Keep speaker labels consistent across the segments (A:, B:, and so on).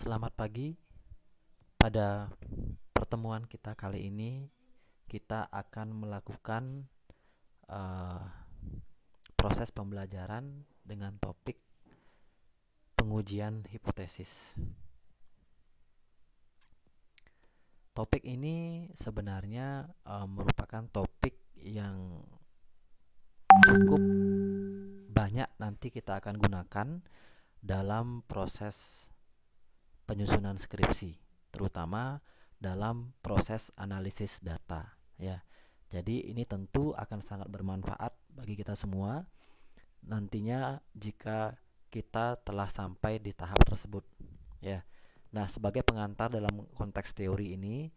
A: Selamat pagi. Pada pertemuan kita kali ini, kita akan melakukan uh, proses pembelajaran dengan topik pengujian hipotesis. Topik ini sebenarnya merupakan topik yang cukup banyak nanti kita akan gunakan dalam proses penyusunan skripsi, terutama dalam proses analisis data, ya. Jadi ini tentu akan sangat bermanfaat bagi kita semua nantinya jika kita telah sampai di tahap tersebut, ya. Nah, sebagai pengantar dalam konteks teori ini,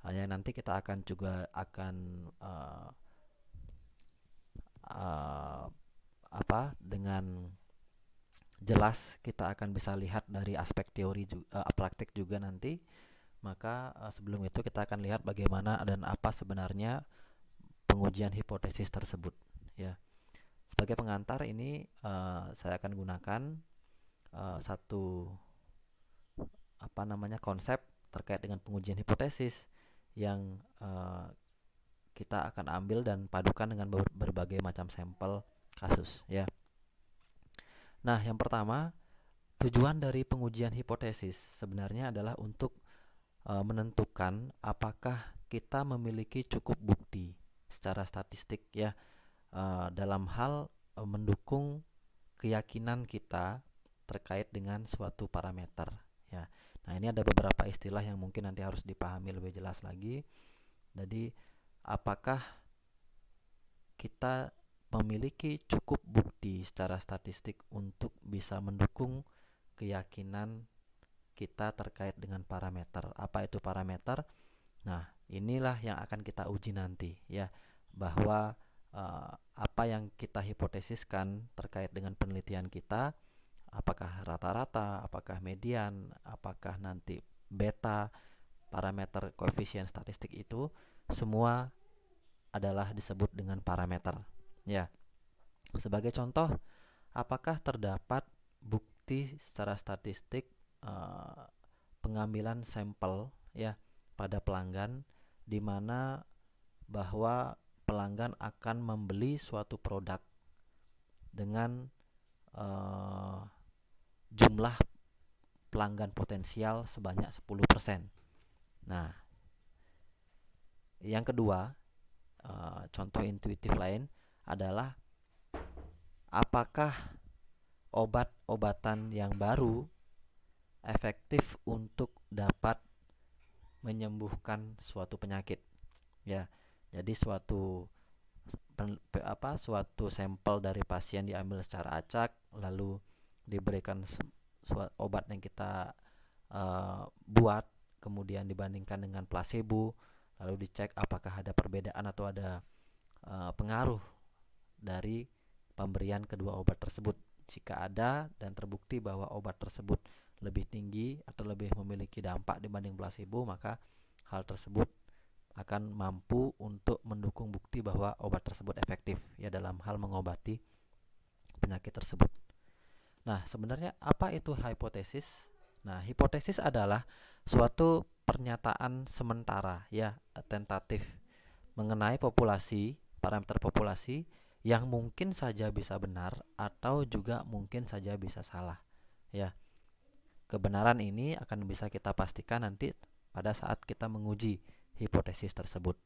A: hanya nanti kita akan juga akan dengan jelas kita akan bisa lihat dari aspek teori praktik juga nanti. Maka sebelum itu kita akan lihat bagaimana dan apa sebenarnya pengujian hipotesis tersebut, ya. Sebagai pengantar ini saya akan gunakan satu konsep terkait dengan pengujian hipotesis yang kita akan ambil dan padukan dengan berbagai macam sampel kasus, ya. Nah, yang pertama, tujuan dari pengujian hipotesis sebenarnya adalah untuk menentukan apakah kita memiliki cukup bukti secara statistik, ya, dalam hal mendukung keyakinan kita terkait dengan suatu parameter, ya. Nah, ini ada beberapa istilah yang mungkin nanti harus dipahami lebih jelas lagi. Jadi, apakah kita memiliki cukup bukti secara statistik untuk bisa mendukung keyakinan kita terkait dengan parameter. Apa itu parameter? Nah, inilah yang akan kita uji nanti, ya, bahwa apa yang kita hipotesiskan terkait dengan penelitian kita, apakah rata-rata, apakah median, apakah nanti beta, parameter koefisien statistik itu semua adalah disebut dengan parameter, ya. Sebagai contoh, apakah terdapat bukti secara statistik pengambilan sampel, ya, pada pelanggan di mana bahwa pelanggan akan membeli suatu produk dengan jumlah pelanggan potensial sebanyak 10%. Nah, yang kedua, contoh intuitif lain adalah apakah obat-obatan yang baru efektif untuk dapat menyembuhkan suatu penyakit, ya. Jadi suatu sampel dari pasien diambil secara acak, lalu diberikan obat yang kita buat, kemudian dibandingkan dengan placebo, lalu dicek apakah ada perbedaan atau ada pengaruh dari pemberian kedua obat tersebut. Jika ada dan terbukti bahwa obat tersebut lebih tinggi atau lebih memiliki dampak dibanding placebo, maka hal tersebut akan mampu untuk mendukung bukti bahwa obat tersebut efektif, ya, dalam hal mengobati penyakit tersebut. Nah, sebenarnya apa itu hipotesis? Nah, hipotesis adalah suatu pernyataan sementara, ya, tentatif mengenai populasi, parameter populasi yang mungkin saja bisa benar atau juga mungkin saja bisa salah, ya. Kebenaran ini akan bisa kita pastikan nanti pada saat kita menguji hipotesis tersebut.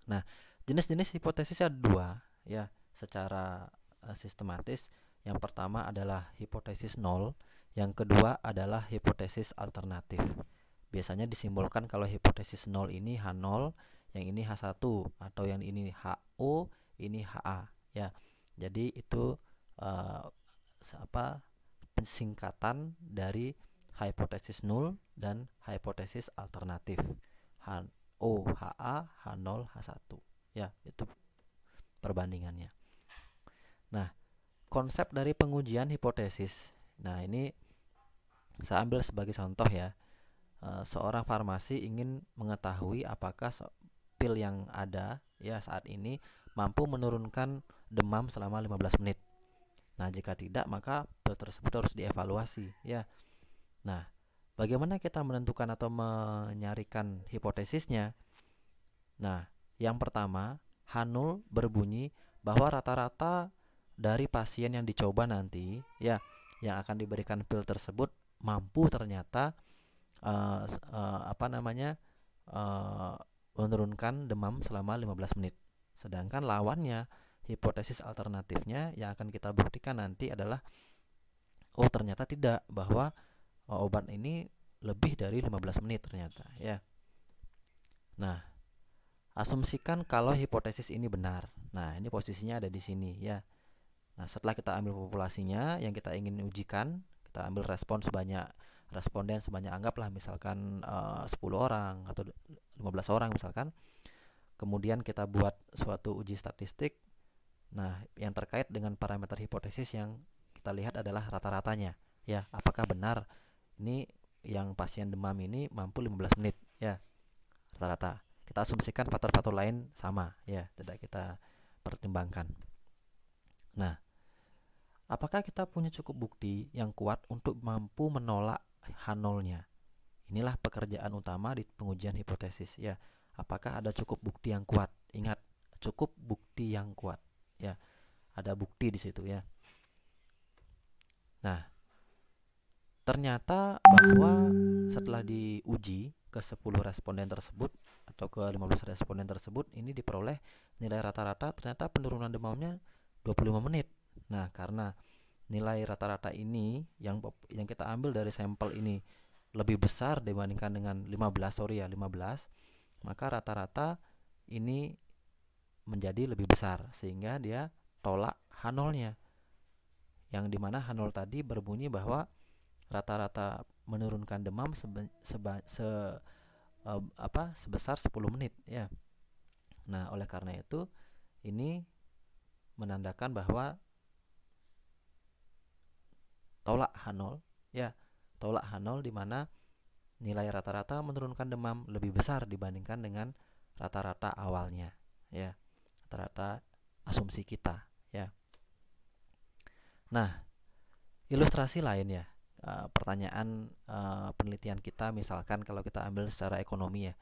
A: Nah, jenis-jenis hipotesis ada dua, ya, secara sistematis. Yang pertama adalah hipotesis nol, yang kedua adalah hipotesis alternatif. Biasanya disimbolkan kalau hipotesis nol ini H0, yang ini H1, atau yang ini HO, ini HA, ya. Jadi itu singkatan dari hipotesis nol dan hipotesis alternatif. HO, HA, H0, H1, ya, itu perbandingannya. Nah, konsep dari pengujian hipotesis. Nah, ini saya ambil sebagai contoh, ya. Seorang farmasi ingin mengetahui apakah pil yang ada, ya, saat ini mampu menurunkan demam selama 15 menit. Nah, jika tidak, maka pil tersebut harus dievaluasi, ya. Nah, Bagaimana kita menentukan atau menyarikan hipotesisnya? Nah, yang pertama, H0 berbunyi bahwa rata-rata dari pasien yang dicoba nanti, ya, yang akan diberikan pil tersebut mampu ternyata apa namanya uh, menurunkan demam selama 15 menit. Sedangkan lawannya, hipotesis alternatifnya yang akan kita buktikan nanti adalah oh ternyata tidak, bahwa obat ini lebih dari 15 menit ternyata, ya. Nah, asumsikan kalau hipotesis ini benar. Nah, ini posisinya ada di sini, ya. Nah, setelah kita ambil populasinya yang kita ingin ujikan, kita ambil responden sebanyak, anggaplah misalkan 10 orang atau 15 orang misalkan. Kemudian kita buat suatu uji statistik. Nah, yang terkait dengan parameter hipotesis yang kita lihat adalah rata-ratanya. Ya, apakah benar ini yang pasien demam ini mampu 15 menit, ya, rata-rata. Kita asumsikan faktor-faktor lain sama, ya, tidak kita pertimbangkan. Nah, apakah kita punya cukup bukti yang kuat untuk mampu menolak H0-nya? Inilah pekerjaan utama di pengujian hipotesis, ya. Apakah ada cukup bukti yang kuat? Ingat, cukup bukti yang kuat, ya. Ada bukti di situ, ya. Nah, ternyata bahwa setelah diuji ke 10 responden tersebut atau ke 15 responden tersebut, ini diperoleh nilai rata-rata ternyata penurunan demamnya 25 menit. Nah, karena nilai rata-rata ini yang kita ambil dari sampel ini lebih besar dibandingkan dengan 15, maka rata-rata ini menjadi lebih besar sehingga dia tolak H0-nya. Yang dimana H0 tadi berbunyi bahwa rata-rata menurunkan demam sebesar 10 menit, ya. Nah, oleh karena itu ini menandakan bahwa tolak H0, ya. Tolak H0 di mana nilai rata-rata menurunkan demam lebih besar dibandingkan dengan rata-rata awalnya, ya. Rata-rata asumsi kita, ya. Nah, ilustrasi lain, ya. Pertanyaan penelitian kita misalkan kalau kita ambil secara ekonomi, ya.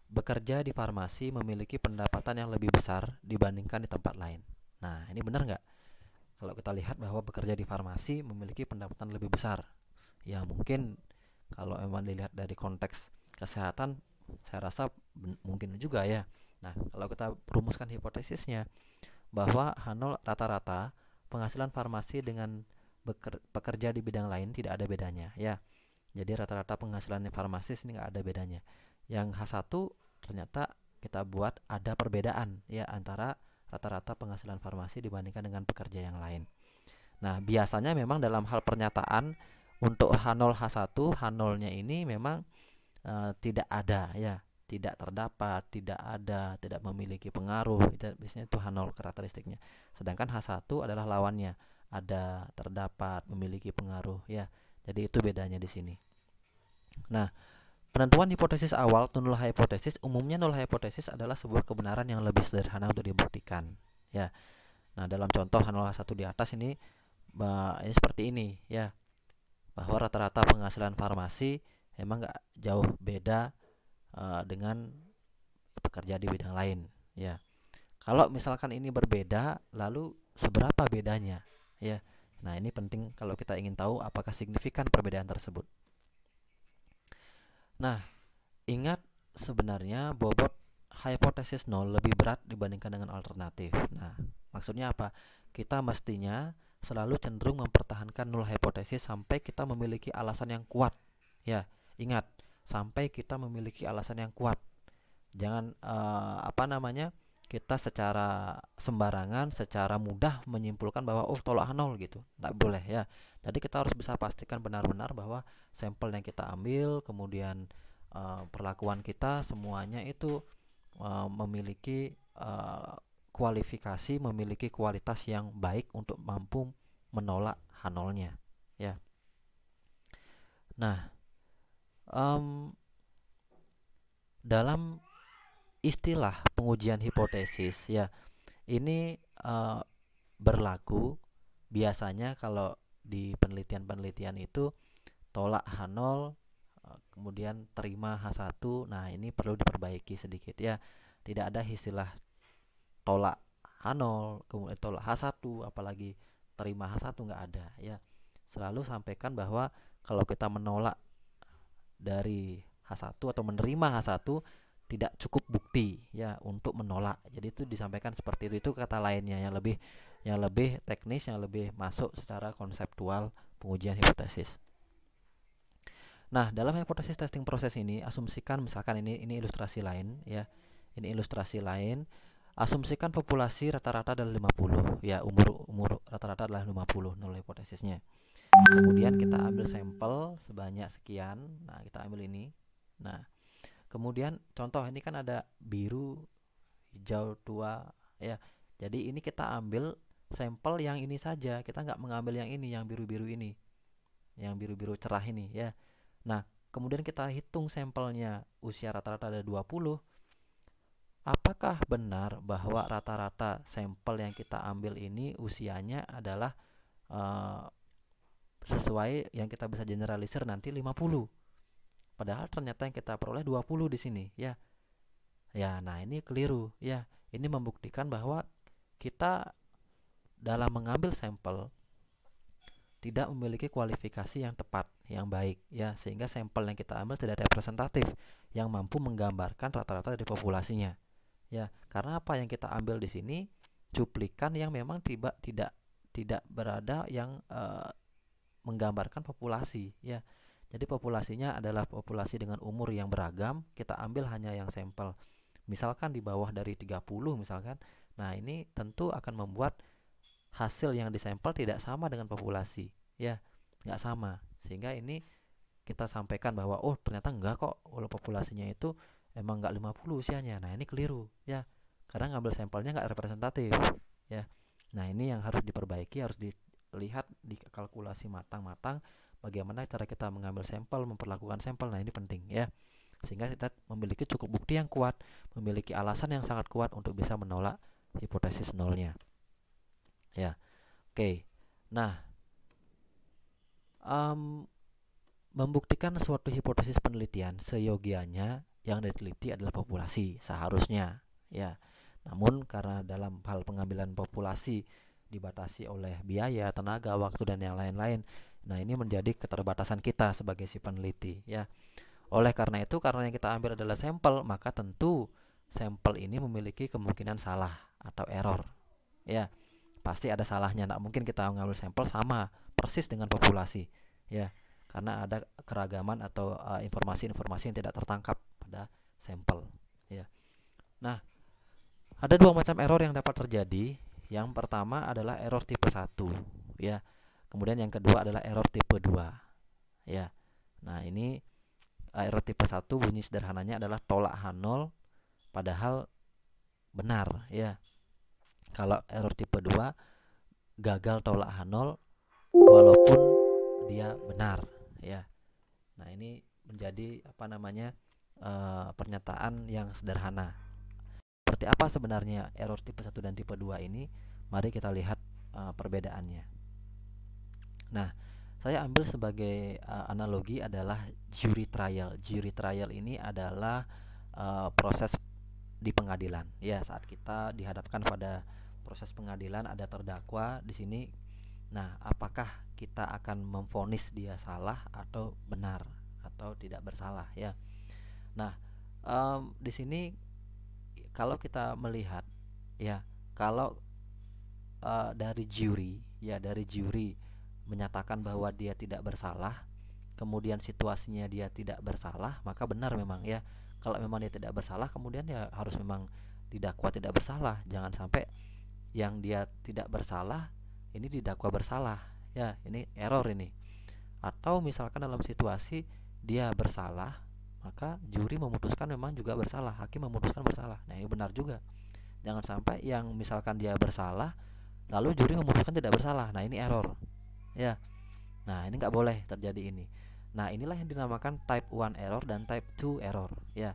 A: Bekerja di farmasi memiliki pendapatan yang lebih besar dibandingkan di tempat lain. Nah, ini benar nggak? Kalau kita lihat bahwa bekerja di farmasi memiliki pendapatan lebih besar, ya mungkin kalau memang dilihat dari konteks kesehatan, saya rasa mungkin juga, ya. Nah, kalau kita rumuskan hipotesisnya bahwa H0 rata-rata penghasilan farmasi dengan pekerja di bidang lain tidak ada bedanya, ya. Jadi rata-rata penghasilan farmasis ini nggak ada bedanya. Yang H1 ternyata kita buat ada perbedaan, ya, antara rata-rata penghasilan farmasi dibandingkan dengan pekerja yang lain. Nah, biasanya memang dalam hal pernyataan untuk H0 H1, H0-nya ini memang tidak ada, ya, tidak terdapat, tidak ada, tidak memiliki pengaruh. Itu biasanya itu H0 karakteristiknya. Sedangkan H1 adalah lawannya, ada, terdapat, memiliki pengaruh, ya. Jadi itu bedanya di sini. Nah, penentuan hipotesis awal atau null hypothesis, umumnya null hypothesis adalah sebuah kebenaran yang lebih sederhana untuk dibuktikan, ya. Nah, dalam contoh H0 H1 di atas ini seperti ini, ya, bahwa rata-rata penghasilan farmasi emang nggak jauh beda dengan pekerja di bidang lain, ya. Kalau misalkan ini berbeda, lalu seberapa bedanya, ya. Nah, ini penting kalau kita ingin tahu apakah signifikan perbedaan tersebut. Nah, ingat sebenarnya bobot hipotesis 0 lebih berat dibandingkan dengan alternatif. Nah, maksudnya apa? Kita mestinya selalu cenderung mempertahankan null hipotesis sampai kita memiliki alasan yang kuat. Ya, ingat, sampai kita memiliki alasan yang kuat. Jangan kita secara sembarangan, secara mudah menyimpulkan bahwa oh tolak nol gitu. Tidak boleh, ya. Jadi kita harus bisa pastikan benar-benar bahwa sampel yang kita ambil, kemudian perlakuan kita semuanya itu memiliki kualifikasi, memiliki kualitas yang baik untuk mampu menolak H0-nya, ya. Nah, dalam istilah pengujian hipotesis, ya, ini berlaku biasanya kalau di penelitian-penelitian itu tolak H0 kemudian terima H1. Nah, ini perlu diperbaiki sedikit ya. Tidak ada istilah tolak H0, kemudian tolak H1, apalagi terima H1, nggak ada ya. Selalu sampaikan bahwa kalau kita menolak dari H1 atau menerima H1 tidak cukup bukti ya untuk menolak. Jadi itu disampaikan seperti itu kata lainnya yang lebih teknis, yang lebih masuk secara konseptual pengujian hipotesis. Nah, dalam hipotesis testing proses ini asumsikan misalkan ini ilustrasi lain ya. Ini ilustrasi lain. Asumsikan populasi rata-rata adalah 50 ya, umur rata-rata adalah 50 nilai hipotesisnya. Kemudian kita ambil sampel sebanyak sekian. Nah, kita ambil ini. Nah, kemudian contoh ini kan ada biru, hijau, tua ya. Jadi ini kita ambil sampel yang ini saja. Kita nggak mengambil yang ini, yang biru-biru ini. Yang biru-biru cerah ini ya. Nah, kemudian kita hitung sampelnya usia rata-rata ada 20. Apakah benar bahwa rata-rata sampel yang kita ambil ini usianya adalah sesuai yang kita bisa generalisir nanti 50? Padahal ternyata yang kita peroleh 20 di sini ya. Ya, nah ini keliru ya. Ini membuktikan bahwa kita dalam mengambil sampel tidak memiliki kualifikasi yang tepat, yang baik ya, sehingga sampel yang kita ambil tidak representatif yang mampu menggambarkan rata-rata dari populasinya. Ya, karena apa yang kita ambil di sini cuplikan yang memang tidak berada yang menggambarkan populasi ya. Jadi populasinya adalah populasi dengan umur yang beragam, kita ambil hanya yang sampel. Misalkan di bawah dari 30 misalkan. Nah, ini tentu akan membuat hasil yang disampel tidak sama dengan populasi ya, nggak sama. Sehingga ini kita sampaikan bahwa oh ternyata enggak kok, kalau populasinya itu emang nggak 50 usianya. Nah, ini keliru ya, karena ngambil sampelnya nggak representatif ya. Nah, ini yang harus diperbaiki, harus dilihat, dikalkulasi matang-matang bagaimana cara kita mengambil sampel, memperlakukan sampel. Nah, ini penting ya, sehingga kita memiliki cukup bukti yang kuat, memiliki alasan yang sangat kuat untuk bisa menolak hipotesis nolnya ya. Oke. Nah, membuktikan suatu hipotesis penelitian seyogianya yang diteliti adalah populasi seharusnya ya. Namun karena dalam hal pengambilan populasi dibatasi oleh biaya, tenaga, waktu dan yang lain-lain. Nah, ini menjadi keterbatasan kita sebagai si peneliti ya. Oleh karena itu, karena yang kita ambil adalah sampel, maka tentu sampel ini memiliki kemungkinan salah atau error ya. Pasti ada salahnya, tidak mungkin kita mengambil sampel sama persis dengan populasi ya, karena ada keragaman atau informasi-informasi yang tidak tertangkap pada sampel ya. Nah, ada dua macam error yang dapat terjadi. Yang pertama adalah error tipe 1 ya. Kemudian yang kedua adalah error tipe 2 ya. Nah, ini error tipe 1 bunyi sederhananya adalah tolak H0 padahal benar ya. Kalau error tipe 2 gagal tolak H0 walaupun dia benar ya. Nah, ini menjadi pernyataan yang sederhana. Seperti apa sebenarnya error tipe 1 dan tipe 2 ini? Mari kita lihat perbedaannya. Nah, saya ambil sebagai analogi adalah jury trial. Jury trial ini adalah proses di pengadilan ya, saat kita dihadapkan pada proses pengadilan, ada terdakwa di sini. Nah, apakah kita akan memvonis dia salah atau benar atau tidak bersalah ya. Nah, di sini kalau kita melihat ya, kalau dari juri menyatakan bahwa dia tidak bersalah, kemudian situasinya dia tidak bersalah, maka benar memang ya. Kalau memang dia tidak bersalah, kemudian ya harus memang didakwa tidak bersalah. Jangan sampai yang dia tidak bersalah ini didakwa bersalah ya, ini error ini. Atau misalkan dalam situasi dia bersalah, maka juri memutuskan memang juga bersalah, hakim memutuskan bersalah. Nah, ini benar juga. Jangan sampai yang misalkan dia bersalah lalu juri memutuskan tidak bersalah. Nah, ini error ya. Nah, ini nggak boleh terjadi ini. Nah, inilah yang dinamakan type 1 error dan type 2 error ya.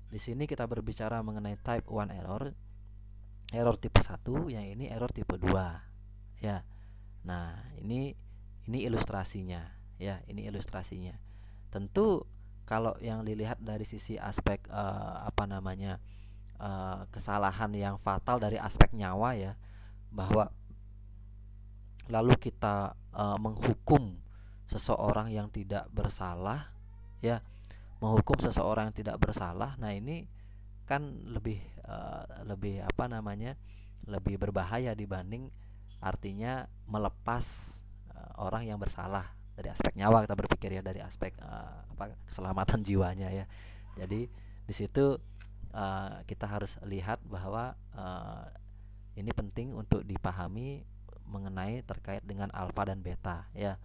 A: Di sini kita berbicara mengenai type 1 error, error tipe 1, yang ini error tipe 2 ya. Nah, ini ilustrasinya ya, ini ilustrasinya. Tentu kalau yang dilihat dari sisi aspek kesalahan yang fatal dari aspek nyawa ya, bahwa lalu kita menghukum seseorang yang tidak bersalah ya, menghukum seseorang yang tidak bersalah. Nah, ini kan lebih lebih berbahaya dibanding artinya melepas orang yang bersalah. Dari aspek nyawa kita berpikir ya, dari aspek keselamatan jiwanya ya. Jadi di situ kita harus lihat bahwa ini penting untuk dipahami mengenai terkait dengan alfa dan beta ya.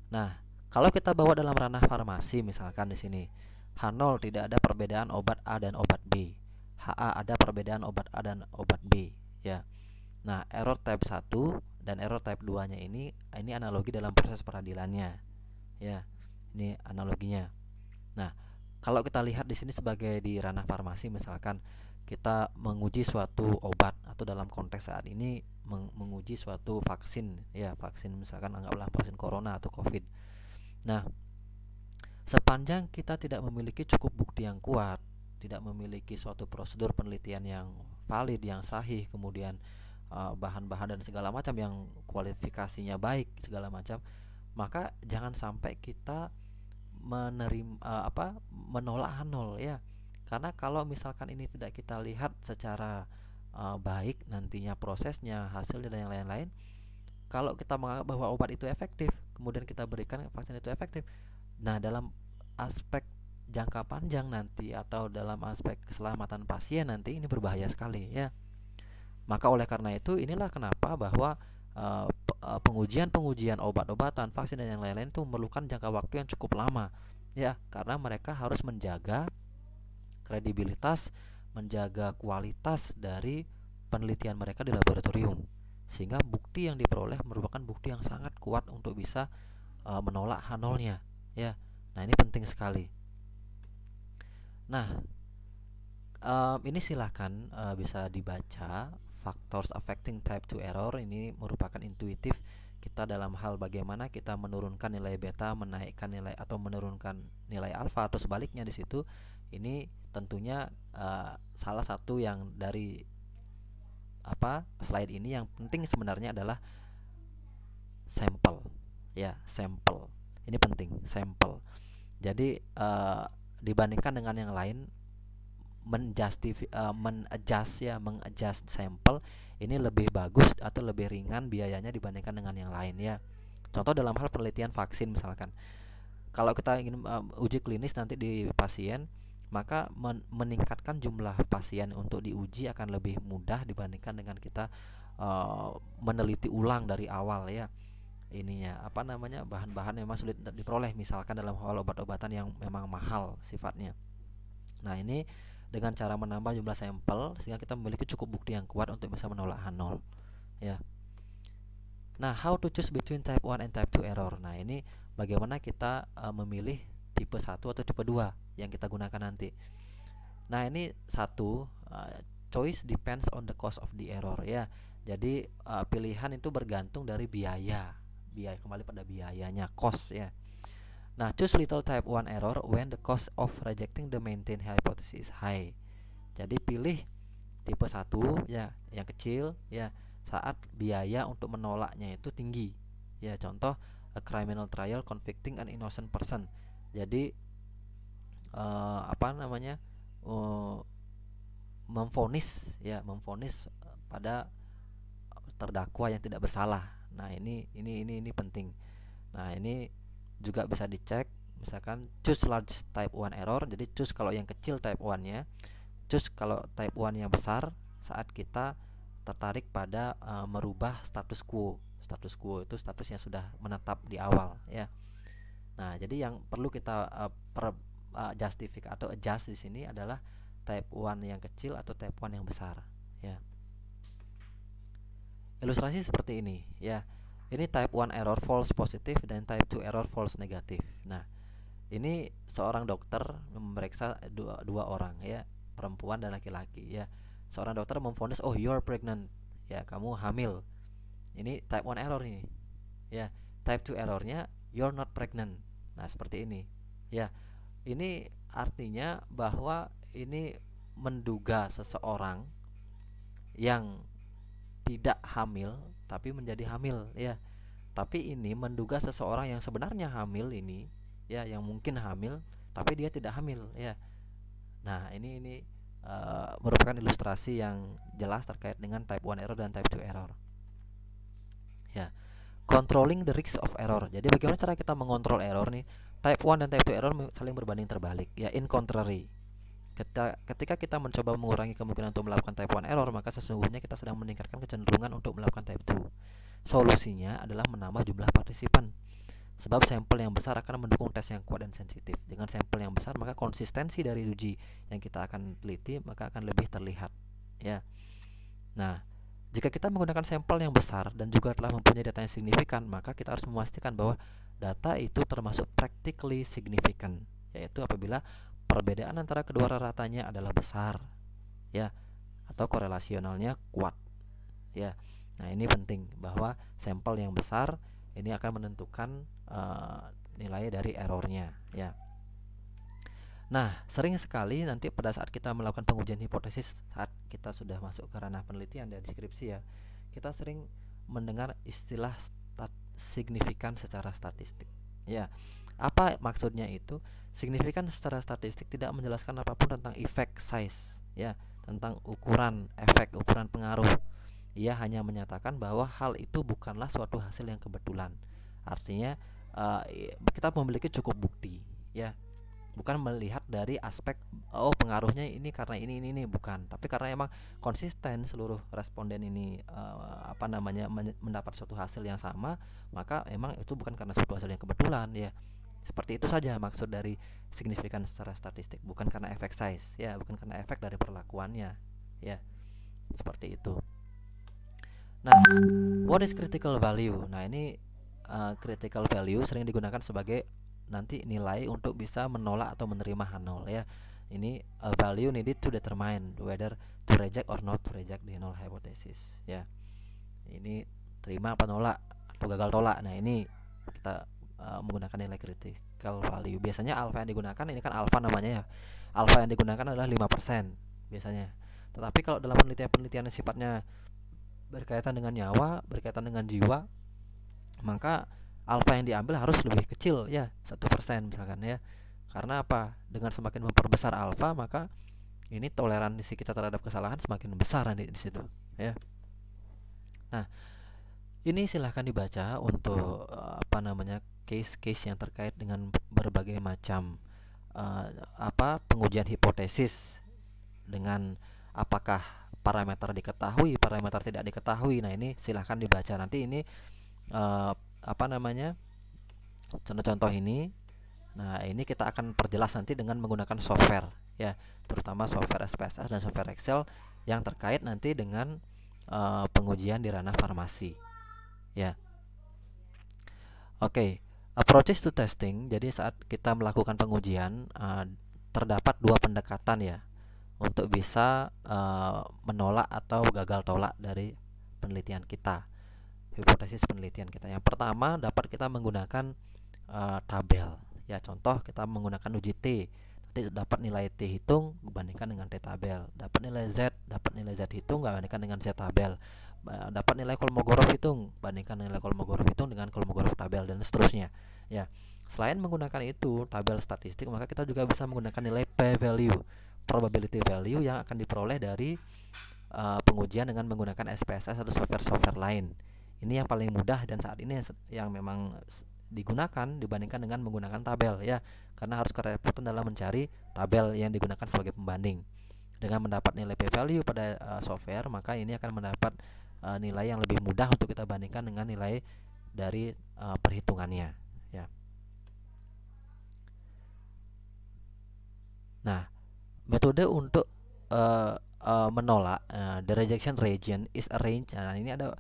A: Nah, kalau kita bawa dalam ranah farmasi, misalkan di sini H0 tidak ada perbedaan obat A dan obat B, HA ada perbedaan obat A dan obat B ya. Nah, error type 1 dan error type 2-nya ini analogi dalam proses peradilannya ya. Ini analoginya. Nah, kalau kita lihat di sini sebagai di ranah farmasi, misalkan kita menguji suatu obat, atau dalam konteks saat ini menguji suatu vaksin ya, vaksin misalkan anggaplah vaksin corona atau covid. Nah, sepanjang kita tidak memiliki cukup bukti yang kuat, tidak memiliki suatu prosedur penelitian yang valid, yang sahih, kemudian bahan-bahan dan segala macam yang kualifikasinya baik segala macam, maka jangan sampai kita menolak H0 ya. Karena kalau misalkan ini tidak kita lihat secara baik nantinya prosesnya, hasilnya dan yang lain-lain, kalau kita menganggap bahwa obat itu efektif, kemudian kita berikan vaksin itu efektif, nah dalam aspek jangka panjang nanti atau dalam aspek keselamatan pasien nanti ini berbahaya sekali ya. Maka oleh karena itu inilah kenapa bahwa pengujian obat-obatan, vaksin dan yang lain-lain itu memerlukan jangka waktu yang cukup lama ya, karena mereka harus menjaga kredibilitas, menjaga kualitas dari penelitian mereka di laboratorium, sehingga bukti yang diperoleh merupakan bukti yang sangat kuat untuk bisa menolak H0-nya ya. Nah, ini penting sekali. Nah, ini silahkan bisa dibaca Factors Affecting Type 2 Error. Ini merupakan intuitif kita dalam hal bagaimana kita menurunkan nilai beta, menaikkan nilai atau menurunkan nilai alfa, atau sebaliknya di situ. Ini tentunya salah satu yang dari slide ini yang penting sebenarnya adalah sampel ya, sampel. Ini penting, sampel. Jadi dibandingkan dengan yang lain, mengadjust sampel ini lebih bagus atau lebih ringan biayanya dibandingkan dengan yang lain ya. Contoh dalam hal penelitian vaksin misalkan, kalau kita ingin uji klinis nanti di pasien, maka meningkatkan jumlah pasien untuk diuji akan lebih mudah dibandingkan dengan kita meneliti ulang dari awal ya. Ininya bahan-bahan memang sulit diperoleh, misalkan dalam hal obat-obatan yang memang mahal sifatnya. Nah, ini dengan cara menambah jumlah sampel sehingga kita memiliki cukup bukti yang kuat untuk bisa menolak H0 ya. Nah, how to choose between type 1 and type 2 error. Nah, ini bagaimana kita memilih tipe 1 atau tipe 2 yang kita gunakan nanti. Nah, ini choice depends on the cost of the error ya. Jadi pilihan itu bergantung dari biaya, kembali pada biayanya, cost ya. Nah, choose little type 1 error when the cost of rejecting the maintained hypothesis is high. Jadi pilih tipe 1 ya, yang kecil ya, saat biaya untuk menolaknya itu tinggi. Ya, contoh a criminal trial convicting an innocent person. Jadi memvonis pada terdakwa yang tidak bersalah. Nah, ini penting. Nah, ini juga bisa dicek, misalkan choose large type 1 error. Jadi choose kalau yang kecil type 1-nya, choose kalau type 1-nya besar saat kita tertarik pada merubah status quo. Status quo itu status yang sudah menetap di awal ya. Nah, jadi yang perlu kita justify atau adjust di sini adalah type 1 yang kecil atau type 1 yang besar ya. Ilustrasi seperti ini ya. Ini type 1 error false positif dan type 2 error false negatif. Nah, ini seorang dokter memeriksa dua orang ya, perempuan dan laki-laki ya. Seorang dokter memvonis, oh you're pregnant ya, kamu hamil. Ini type 1 error ini ya. Type 2 errornya you're not pregnant Nah, seperti ini. Ya, ini artinya bahwa ini menduga seseorang yang tidak hamil tapi menjadi hamil, ya. Tapi ini menduga seseorang yang sebenarnya hamil ini, ya, yang mungkin hamil tapi dia tidak hamil, ya. Nah, ini merupakan ilustrasi yang jelas terkait dengan type 1 error dan type 2 error. Ya, controlling the risk of error. Jadi bagaimana cara kita mengontrol error nih? Type 1 dan type 2 error saling berbanding terbalik, ya, in contrary. Ketika kita mencoba mengurangi kemungkinan untuk melakukan type 1 error, maka sesungguhnya kita sedang meningkatkan kecenderungan untuk melakukan type 2. Solusinya adalah menambah jumlah partisipan. Sebab sampel yang besar akan mendukung tes yang kuat dan sensitif. Dengan sampel yang besar, maka konsistensi dari uji yang kita akan teliti maka akan lebih terlihat, ya. Nah, jika kita menggunakan sampel yang besar dan juga telah mempunyai data yang signifikan, maka kita harus memastikan bahwa data itu termasuk practically significant, yaitu apabila perbedaan antara kedua rata-ratanya adalah besar, ya, atau korelasionalnya kuat, ya. Nah, ini penting bahwa sampel yang besar ini akan menentukan nilai dari errornya, ya. Nah, sering sekali nanti pada saat kita melakukan pengujian hipotesis, saat kita sudah masuk ke ranah penelitian dan deskripsi, ya, kita sering mendengar istilah signifikan secara statistik. Ya, apa maksudnya itu? Signifikan secara statistik tidak menjelaskan apapun tentang effect size, ya, tentang ukuran efek, ukuran pengaruh. Ia hanya menyatakan bahwa hal itu bukanlah suatu hasil yang kebetulan. Artinya kita memiliki cukup bukti, ya. Bukan melihat dari aspek pengaruhnya ini karena ini bukan, tapi karena emang konsisten seluruh responden ini mendapat suatu hasil yang sama, maka emang itu bukan karena suatu hasil yang kebetulan, ya. Seperti itu saja maksud dari signifikan secara statistik, bukan karena efek size, ya, bukan karena efek dari perlakuannya, ya. Seperti itu. Nah, what is critical value? Nah, ini critical value sering digunakan sebagai nanti nilai untuk bisa menolak atau menerima null, ya. Ini value needed to determine whether to reject or not to reject the null hypothesis, ya. Ini terima apa nolak atau gagal tolak. Nah, ini kita menggunakan nilai critical value. Biasanya alpha yang digunakan, ini kan alpha namanya, ya. Alpha yang digunakan adalah 5% biasanya. Tetapi kalau dalam penelitian-penelitian yang sifatnya berkaitan dengan nyawa, berkaitan dengan jiwa, maka alfa yang diambil harus lebih kecil, ya, 1% misalkan, ya. Karena apa? Dengan semakin memperbesar alfa, maka ini toleransi kita terhadap kesalahan semakin besar di situ, ya. Nah, ini silahkan dibaca untuk case-case yang terkait dengan berbagai macam pengujian hipotesis dengan apakah parameter diketahui, parameter tidak diketahui. Nah, ini silahkan dibaca. Nanti ini contoh-contoh ini. Nah, ini kita akan perjelas nanti dengan menggunakan software, ya, terutama software SPSS dan software Excel yang terkait nanti dengan pengujian di ranah farmasi, ya. Oke, approaches to testing. Jadi saat kita melakukan pengujian terdapat dua pendekatan, ya, untuk bisa menolak atau gagal tolak dari penelitian kita, hipotesis penelitian kita. Yang pertama, dapat kita menggunakan tabel, ya. Contoh, kita menggunakan uji T, nanti dapat nilai T hitung bandingkan dengan T tabel, dapat nilai Z hitung bandingkan dengan Z tabel, dapat nilai Kolmogorov hitung bandingkan nilai Kolmogorov hitung dengan Kolmogorov tabel, dan seterusnya, ya. Selain menggunakan itu tabel statistik, maka kita juga bisa menggunakan nilai P value, probability value, yang akan diperoleh dari pengujian dengan menggunakan SPSS atau software-software lain. Ini yang paling mudah dan saat ini yang memang digunakan dibandingkan dengan menggunakan tabel, ya, karena harus kerepotan dalam mencari tabel yang digunakan sebagai pembanding. Dengan mendapat nilai P value pada software, maka ini akan mendapat nilai yang lebih mudah untuk kita bandingkan dengan nilai dari perhitungannya, ya. Nah, metode untuk menolak, the rejection region is a range. Nah, ini ada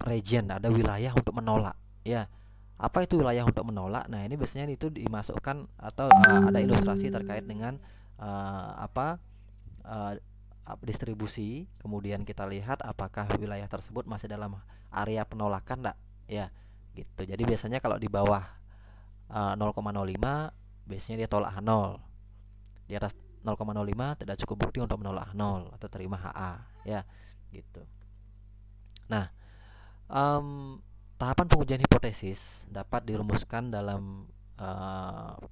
A: region, ada wilayah untuk menolak, ya. Apa itu wilayah untuk menolak? Nah, ini biasanya itu dimasukkan atau ada ilustrasi terkait dengan distribusi. Kemudian kita lihat apakah wilayah tersebut masih dalam area penolakan enggak, ya, gitu. Jadi biasanya kalau di bawah 0,05, biasanya dia tolak H0. Di atas 0,05 tidak cukup bukti untuk menolak H0 atau terima HA, ya gitu. Nah, tahapan pengujian hipotesis dapat dirumuskan dalam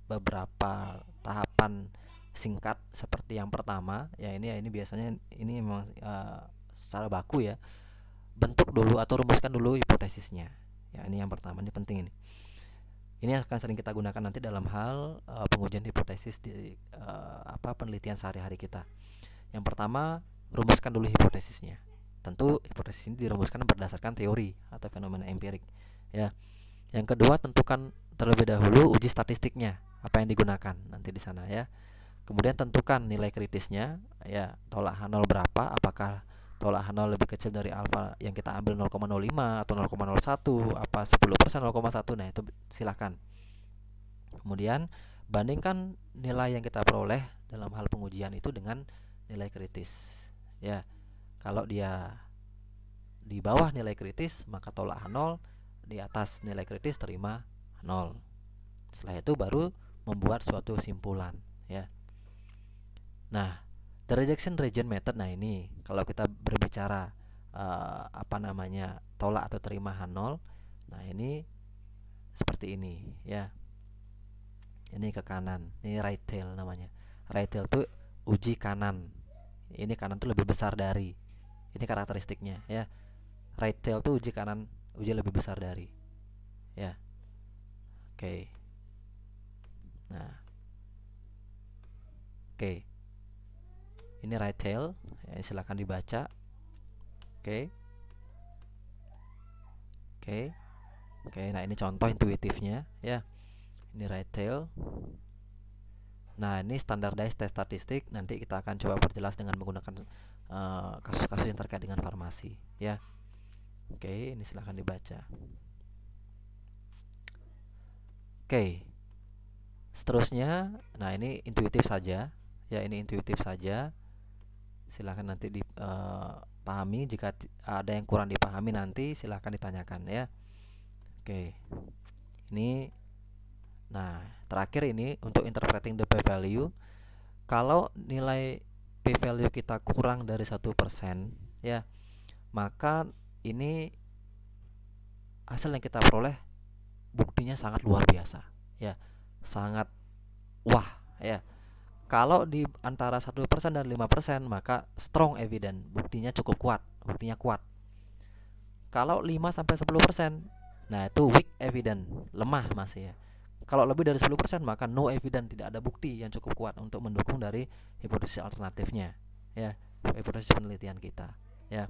A: beberapa tahapan singkat, seperti yang pertama ya, ini biasanya ini memang secara baku ya. Bentuk dulu atau rumuskan dulu hipotesisnya. Ya, ini yang pertama, ini penting ini. Ini akan sering kita gunakan nanti dalam hal pengujian hipotesis di penelitian sehari-hari kita. Yang pertama, rumuskan dulu hipotesisnya. Tentu hipotesis ini dirumuskan berdasarkan teori atau fenomena empirik. Ya. Yang kedua, tentukan terlebih dahulu uji statistiknya, apa yang digunakan nanti di sana ya. Kemudian tentukan nilai kritisnya, ya, tolak H0 berapa, apakah tolak H0 lebih kecil dari alfa yang kita ambil 0,05 atau 0,01, apa 10%, 0,1. Nah, itu silakan. Kemudian bandingkan nilai yang kita peroleh dalam hal pengujian itu dengan nilai kritis. Ya. Kalau dia di bawah nilai kritis, maka tolak H0, di atas nilai kritis terima H0. Setelah itu baru membuat suatu simpulan, ya. Nah, the rejection region method. Nah, ini kalau kita berbicara tolak atau terima H0. Nah, ini seperti ini ya. Ini ke kanan. Ini right tail namanya. Right tail itu uji kanan. Ini kanan tuh lebih besar dari. Ini karakteristiknya ya. Right tail tuh uji kanan, uji lebih besar dari. Ya. Oke. Nah. Oke. Ini right tail, ya, silakan dibaca. Oke. Oke, nah ini contoh intuitifnya ya. Ini right tail. Nah, ini standardized test statistik. Nanti kita akan coba perjelas dengan menggunakan kasus-kasus yang terkait dengan farmasi ya. Oke, ini silahkan dibaca. Oke. Seterusnya, nah ini intuitif saja ya, ini intuitif saja. Silahkan nanti dipahami. Jika ada yang kurang dipahami nanti silahkan ditanyakan ya. Oke. Ini, nah terakhir ini untuk interpreting the p-value. Kalau nilai p-value kita kurang dari 1% ya, maka ini hasil yang kita peroleh buktinya sangat luar biasa ya, sangat wah ya. Kalau di antara 1% dan 5%, maka strong evidence, buktinya cukup kuat, buktinya kuat. Kalau 5-10%, nah itu weak evidence, lemah masih ya. Kalau lebih dari 10%, maka no evidence, tidak ada bukti yang cukup kuat untuk mendukung dari hipotesis alternatifnya ya, hipotesis penelitian kita ya.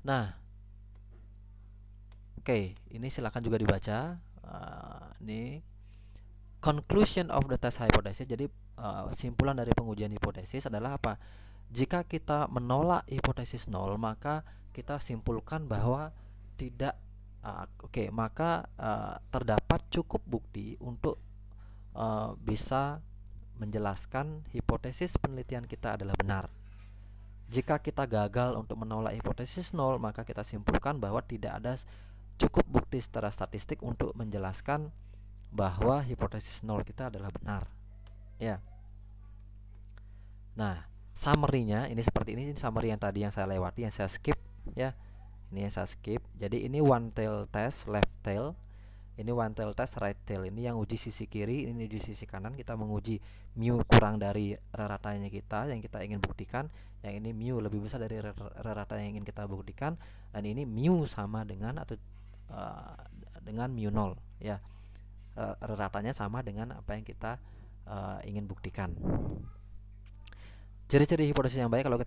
A: Nah, oke, ini silakan juga dibaca. Ini conclusion of the test hypothesis. Jadi simpulan dari pengujian hipotesis adalah apa? Jika kita menolak hipotesis 0, maka kita simpulkan bahwa tidak maka terdapat cukup bukti untuk bisa menjelaskan hipotesis penelitian kita adalah benar. Jika kita gagal untuk menolak hipotesis 0, maka kita simpulkan bahwa tidak ada cukup bukti secara statistik untuk menjelaskan bahwa hipotesis 0 kita adalah benar ya. Nah, summary-nya ini seperti ini summary yang tadi yang saya lewati, yang saya skip ya. Ini yang saya skip. Jadi ini one tail test left tail, ini one tail test right tail. Ini yang uji sisi kiri, ini uji sisi kanan. Kita menguji mu kurang dari rata-ratanya kita yang kita ingin buktikan. Yang ini mu lebih besar dari rata yang ingin kita buktikan, dan ini mu sama dengan atau dengan mu 0 ya. Ratanya sama dengan apa yang kita ingin buktikan. Ciri-ciri hipotesis yang baik kalau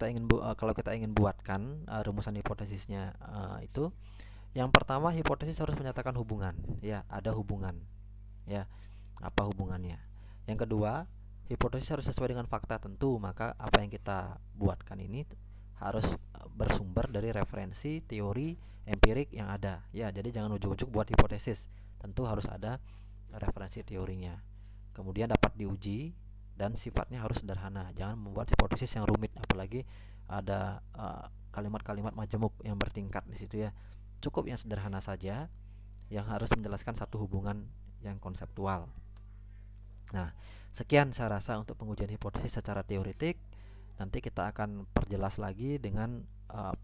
A: kita ingin buatkan rumusan hipotesisnya itu, yang pertama, hipotesis harus menyatakan hubungan ya, ada hubungan ya. Apa hubungannya? Yang kedua, hipotesis harus sesuai dengan fakta tentu, maka apa yang kita buatkan ini harus bersumber dari referensi teori empirik yang ada ya. Jadi jangan ujuk-ujuk buat hipotesis, tentu harus ada referensi teorinya. Kemudian dapat diuji dan sifatnya harus sederhana. Jangan membuat hipotesis yang rumit, apalagi ada kalimat-kalimat majemuk yang bertingkat di situ ya. Cukup yang sederhana saja, yang harus menjelaskan satu hubungan yang konseptual. Nah, sekian saya rasa untuk pengujian hipotesis secara teoretik. Nanti kita akan perjelas lagi dengan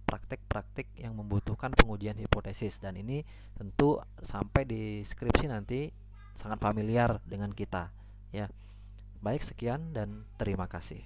A: praktik-praktik yang membutuhkan pengujian hipotesis, dan ini tentu sampai di skripsi nanti sangat familiar dengan kita ya. Baik, sekian dan terima kasih.